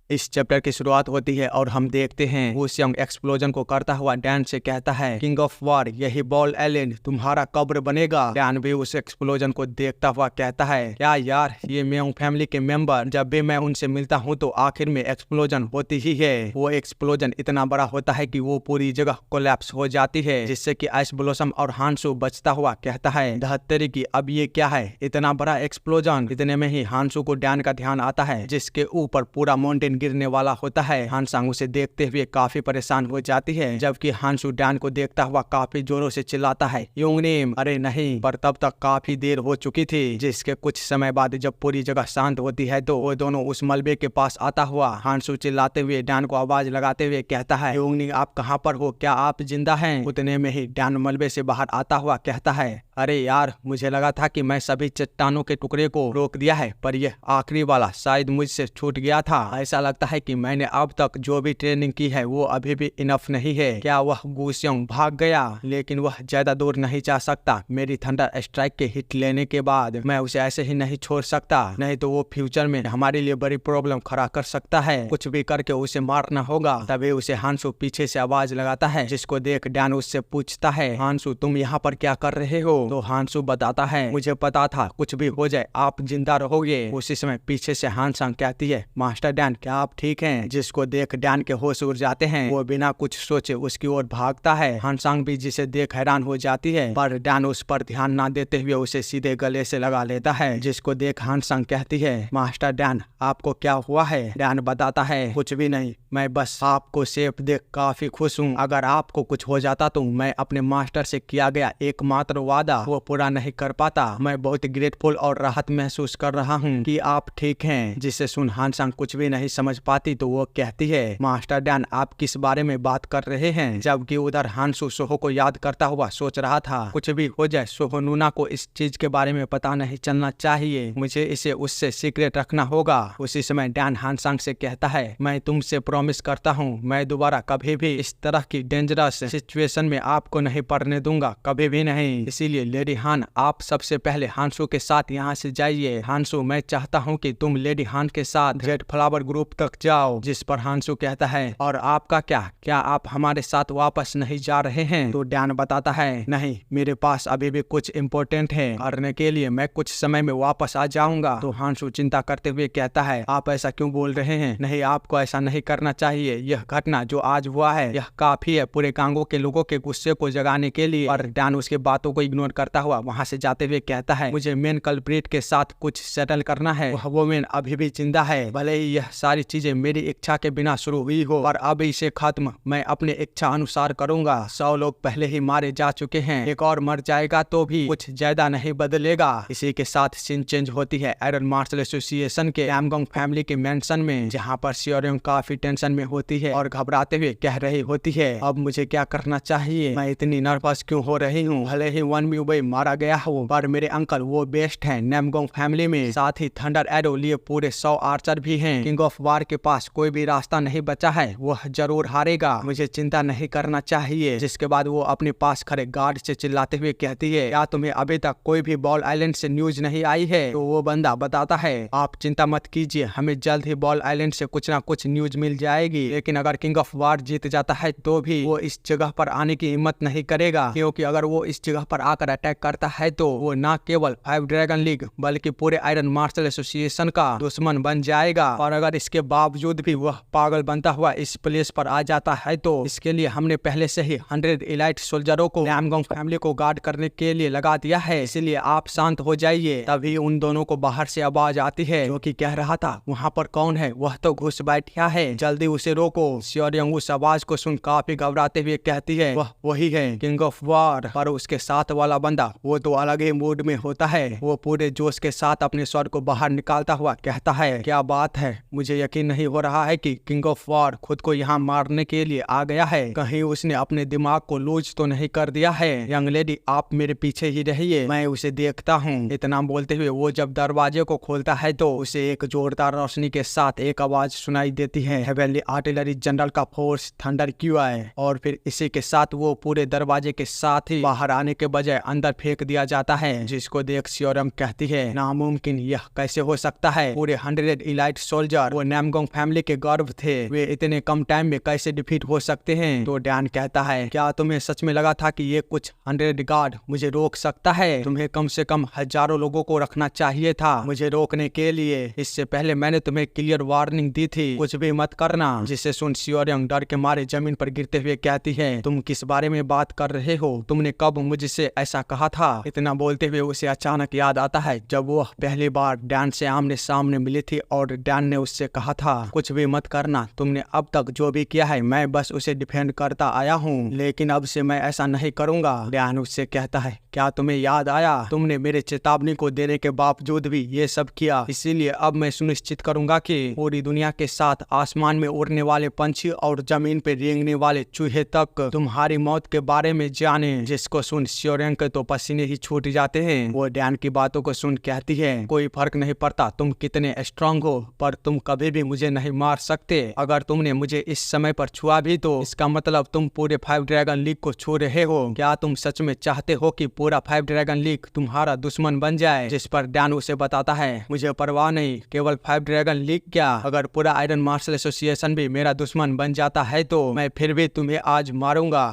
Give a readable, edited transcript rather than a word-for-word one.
इस चैप्टर की शुरुआत होती है और हम देखते हैं वो यंग एक्सप्लोजन को करता हुआ डैन से कहता है, किंग ऑफ वॉर यही बॉल एलियन तुम्हारा कब्र बनेगा। डैन भी उस एक्सप्लोजन को देखता हुआ कहता है, क्या यार ये मेयोंग फैमिली के मेंबर, जब भी मैं उनसे मिलता हूँ तो आखिर में एक्सप्लोजन होती ही है। वो एक्सप्लोजन इतना बड़ा होता है कि वो पूरी जगह कोलैप्स हो जाती है, जिससे कि आइस ब्लॉसम और हांसू बचता हुआ कहता है, धत्तेरी की अब ये क्या है, इतना बड़ा एक्सप्लोजन। इतने में ही हांसू को डैन का ध्यान आता है जिसके ऊपर पूरा माउंटेन गिरने वाला होता है। हानसांग उसे देखते हुए काफी परेशान हो जाती है, जबकि हांसू डैन को देखता हुआ काफी जोरों से चिल्लाता है, योंगनेम अरे नहीं। पर तब तक काफी देर हो चुकी थी, जिसके कुछ समय बाद जब पूरी जगह शांत होती है तो वो दोनों उस मलबे के पास आता हुआ हांसू चिल्लाते हुए डैन को आवाज लगाते हुए कहता है, योंगनी आप कहाँ पर हो, क्या आप जिंदा हैं? उतने में ही डैन मलबे से बाहर आता हुआ कहता है, अरे यार मुझे लगा था कि मैं सभी चट्टानों के टुकड़े को रोक दिया है, पर यह आखिरी वाला शायद मुझसे छूट गया था। ऐसा लगता है कि मैंने अब तक जो भी ट्रेनिंग की है वो अभी भी इनफ नहीं है। क्या वह गुसियोंग भाग गया? लेकिन वह ज्यादा दूर नहीं जा सकता। मेरी थंडर स्ट्राइक के हिट लेने के बाद मैं उसे ऐसे ही नहीं छोड़ सकता, नहीं तो वो फ्यूचर में हमारे लिए बड़ी प्रॉब्लम खड़ा कर सकता है। कुछ भी करके उसे मारना होगा। तभी उसे हांसू पीछे से आवाज लगाता है, जिसको देख डैन उससे पूछता है, हांसू तुम यहाँ पर क्या कर रहे हो? तो हांसू बताता है, मुझे पता था कुछ भी हो जाए आप जिंदा रहोगे। उसी समय पीछे से हानसांग कहती है, मास्टर डैन क्या आप ठीक हैं? जिसको देख डैन के होश उड़ जाते हैं। वो बिना कुछ सोचे उसकी ओर भागता है। हानसांग भी जिसे देख हैरान हो जाती है, पर डैन उस पर ध्यान ना देते हुए उसे सीधे गले से लगा लेता है। जिसको देख हानसांग कहती है, मास्टर डैन आपको क्या हुआ है? डैन बताता है, कुछ भी नहीं, मैं बस आपको सेफ देख काफी खुश हूँ। अगर आपको कुछ हो जाता तो मैं अपने मास्टर से किया गया एकमात्र वादा वो पूरा नहीं कर पाता। मैं बहुत ग्रेटफुल और राहत महसूस कर रहा हूँ कि आप ठीक हैं। जिसे सुन हानसांग कुछ भी नहीं समझ पाती तो वो कहती है, मास्टर डैन आप किस बारे में बात कर रहे हैं? जबकि उधर हानसू सोहो को याद करता हुआ सोच रहा था, कुछ भी हो जाए सोहो नूना को इस चीज के बारे में पता नहीं चलना चाहिए, मुझे इसे उससे सीक्रेट रखना होगा। उसी समय डैन हानसांग से कहता है, मैं तुमसे प्रॉमिस करता हूँ मैं दोबारा कभी भी इस तरह की डेंजरस सिचुएशन में आपको नहीं पड़ने दूंगा, कभी भी नहीं। इसीलिए लेडी हान आप सबसे पहले हांसू के साथ यहाँ से जाइए। हांसू मैं चाहता हूँ कि तुम लेडी हान के साथ रेड फ्लावर ग्रुप तक जाओ। जिस पर हांसू कहता है, और आपका क्या आप हमारे साथ वापस नहीं जा रहे हैं? तो डैन बताता है, नहीं मेरे पास अभी भी कुछ इम्पोर्टेंट है करने के लिए, मैं कुछ समय में वापस आ जाऊंगा। तो हांसू चिंता करते हुए कहता है, आप ऐसा क्यों बोल रहे हैं? नहीं आपको ऐसा नहीं करना चाहिए। यह घटना जो आज हुआ है यह काफी है पूरे कांगो के लोगों के गुस्से को जगाने के लिए। और डैन उसके बातों को इग्नोर करता हुआ वहां से जाते हुए कहता है, मुझे मेन कल्प्रिट के साथ कुछ सेटल करना है। वो मेन अभी भी जिंदा है, भले ही यह सारी चीजें मेरी इच्छा के बिना शुरू हुई हो, पर अब इसे खत्म मैं अपने इच्छा अनुसार करूंगा। 100 लोग पहले ही मारे जा चुके हैं, एक और मर जाएगा तो भी कुछ ज्यादा नहीं बदलेगा। इसी के साथ सीन चेंज होती है आयरन मार्शल एसोसिएशन के एमगोंग फैमिली के मेंशन में, जहाँ पर सियोरिंग काफी टेंशन में होती है और घबराते हुए कह रही होती है, अब मुझे क्या करना चाहिए? मैं इतनी नर्वस क्यों हो रही हूँ? भले ही वन म्यूबई मारा गया हो, पर मेरे अंकल वो बेस्ट हैं नेमगोंग फैमिली में, साथ ही थंडर एरो लिए पूरे 100 आर्चर भी हैं। किंग ऑफ वार के पास कोई भी रास्ता नहीं बचा है, वह जरूर हारेगा, मुझे चिंता नहीं करना चाहिए। जिसके बाद वो अपने पास खड़े गार्ड से चिल्लाते हुए कहती है, क्या तुम्हें अभी तक कोई भी बॉल आइलैंड से न्यूज नहीं आई है? तो वो बंदा बताता है, आप चिंता मत कीजिए, हमें जल्द ही बॉल आइलैंड से कुछ ना कुछ न्यूज मिल जाएगी। लेकिन अगर किंग ऑफ वार जीत जाता है तो भी वो इस जगह पर आने की हिम्मत नहीं करेगा, क्योंकि अगर वो इस जगह पर आकर अटैक करता है तो वो न केवल 5 ड्रैगन लीग बल्कि पूरे आयरन मार्शल एसोसिएशन का दुश्मन बन जाएगा। और अगर इसके बावजूद भी वह पागल बनता हुआ इस प्लेस पर आ जाता है तो इसके लिए हमने पहले से ही 100 इलाइट सोल्जरों को नैमगोंग फैमिली को गार्ड करने के लिए लगा दिया है, इसलिए आप शांत हो जाइए। तभी उन दोनों को बाहर से आवाज आती है, जो कि कह रहा था वहाँ पर कौन है? वह तो घुस बैठा है, जल्दी उसे रोको। सियोरिंग उस आवाज को सुन काफी घबराते हुए कहती है, वह वही है किंग ऑफ वार। पर उसके साथ वाला बंदा वो तो अलग ही मूड में होता है, वो पूरे जोश के साथ अपने स्वर को बाहर निकालता हुआ कहता है, क्या बात है? मुझे यकीन नहीं हो रहा है कि किंग ऑफ वार खुद को यहाँ मारने के लिए आ गया है, कहीं उसने अपने दिमाग को लूज तो नहीं कर दिया है। यंग लेडी आप मेरे पीछे ही रहिए, मैं उसे देखता हूँ। इतना बोलते हुए वो जब दरवाजे को खोलता है तो उसे एक जोरदार रोशनी के साथ एक आवाज सुनाई देती है, हेवनली आर्टिलरी जनरल का फोर्स थंडर क्यूआई। और फिर इसी के साथ वो पूरे दरवाजे के साथ ही बाहर आने के बजाय अंदर फेंक दिया जाता है। जिसको देख सियोरम कहती है, नामुमकिन, यह कैसे हो सकता है? पूरे 100 इलाइट सोल्जर वो नामगोंग फैमिली के गर्व थे, वे इतने कम टाइम में कैसे डिफीट हो सकते हैं। तो डैन कहता है, क्या तुम्हें सच में लगा था कि ये कुछ 100 गार्ड मुझे रोक सकता है? तुम्हें कम से कम हजारों लोगों को रखना चाहिए था मुझे रोकने के लिए। इससे पहले मैंने तुम्हें क्लियर वार्निंग दी थी, कुछ भी मत करना। जिसे सुन सियोरियंग डर के मारे जमीन पर गिरते हुए कहती है, तुम किस बारे में बात कर रहे हो? तुमने कब मुझसे ऐसा कहा था? इतना बोलते हुए उसे अचानक याद आता है जब वो पहली बार डैन से आमने सामने मिली थी और डैन ने उससे कहा था, कुछ भी मत करना। तुमने अब तक जो भी किया है मैं बस उसे डिफेंड करता आया हूँ, लेकिन अब से मैं ऐसा नहीं करूंगा। डैन उससे कहता है, क्या तुम्हें याद आया? तुमने मेरे चेतावनी को देने के बावजूद भी ये सब किया, इसीलिए अब मैं सुनिश्चित करूंगा कि पूरी दुनिया के साथ आसमान में उड़ने वाले पंछी और जमीन पे रेंगने वाले चूहे तक तुम्हारी मौत के बारे में जाने। जिसको सुन सियोरियंग के तो पसीने ही छूट जाते हैं। वो डैन की बातों को सुन कहती है, कोई फर्क नहीं पड़ता तुम कितने स्ट्रांग हो, पर तुम कभी भी मुझे नहीं मार सकते। अगर तुमने मुझे इस समय पर छुआ भी तो इसका मतलब तुम पूरे 5 ड्रैगन लीग को छू रहे हो। क्या तुम सच में चाहते हो कि पूरा 5 ड्रैगन लीग तुम्हारा दुश्मन बन जाए? जिस पर डैन उसे बताता है, मुझे परवाह नहीं, केवल 5 ड्रैगन लीग क्या, अगर पूरा आयरन मार्शल एसोसिएशन भी मेरा दुश्मन बन जाता है तो मैं फिर भी तुम्हें आज मारूंगा।